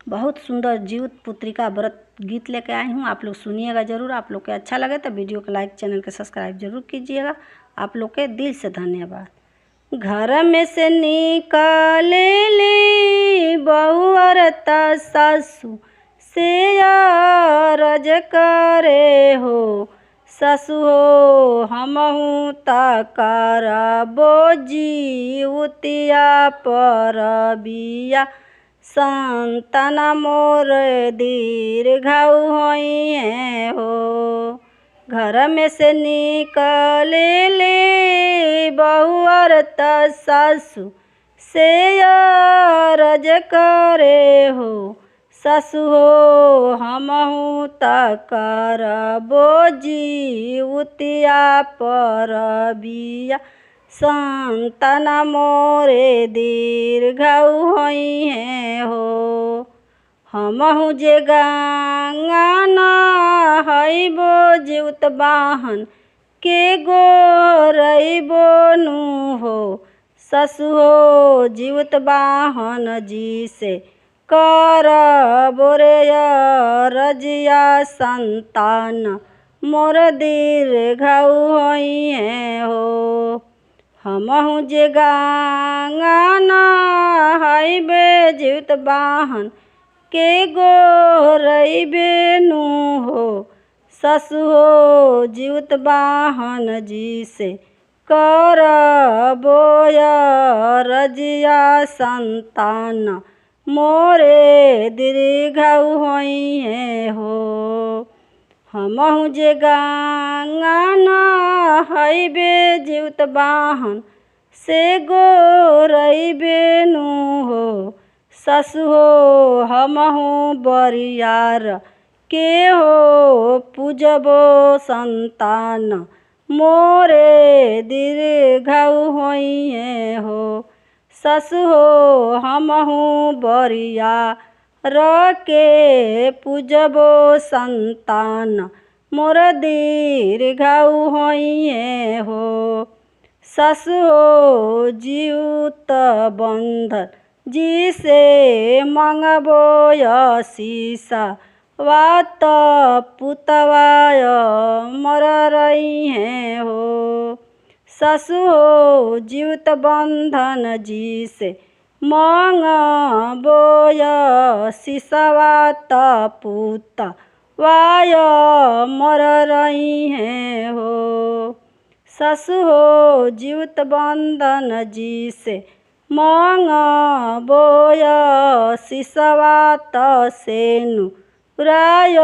बहुत सुंदर जीवित पुत्री का व्रत गीत लेके आई हूँ। आप लोग सुनिएगा ज़रूर। आप लोग के अच्छा लगे तो वीडियो को लाइक, चैनल के सब्सक्राइब जरूर कीजिएगा। आप लोग के दिल से धन्यवाद। घर में से निकाले ली बहू औरता सासू से अरज करे हो। सासू हो हमहू करबो जीवतिया परबिया। संतान मोर दीर्घायु होइए हो। घर में से निकले ले बहू औरता सासू से अरज करे हो। सासू हो हमहू करबो जीवतिया परबिया। संतान मोरे दीर्घायु होइए हो। हमहू जे गंगा नहाइबो जीवित बाहन के गोरइबो नु हो। सासू हो जीवित बाहन जी से करबो रे अरजिया। संतान मोर दीर्घायु होइए हो। हमहू जे गंगा नहाइबे जीवित बाहन के गोरइबे नु हो। सासू हो जीवित बाहन जी से करबो अरजिया। संतान मोरे दीर्घायु होइए हो। हमहू जे गंगा नहाइबे जीवित बाहन से गोरइबे नु हो। सासू हो हमहू बरियार के हो पूजबो। संतान मोरे दीर्घायु होइए हो। सासू हो हमहू बरियार के पूजबो। संतान मोर दीर्घायु होइए हो। सासू हो जीवित बंधन जी से मंगबो आशीषा। वात पुतवाय मर रहिए हो। सासू हो जीवित बंधन जी से मंगबो आशीषा। वात पुतवाय मर रहिए हो। सासू हो जीवित बंधन जी से मंगबो आशीषा। वात सेनुराय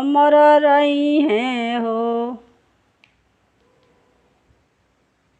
मर रहिए हो।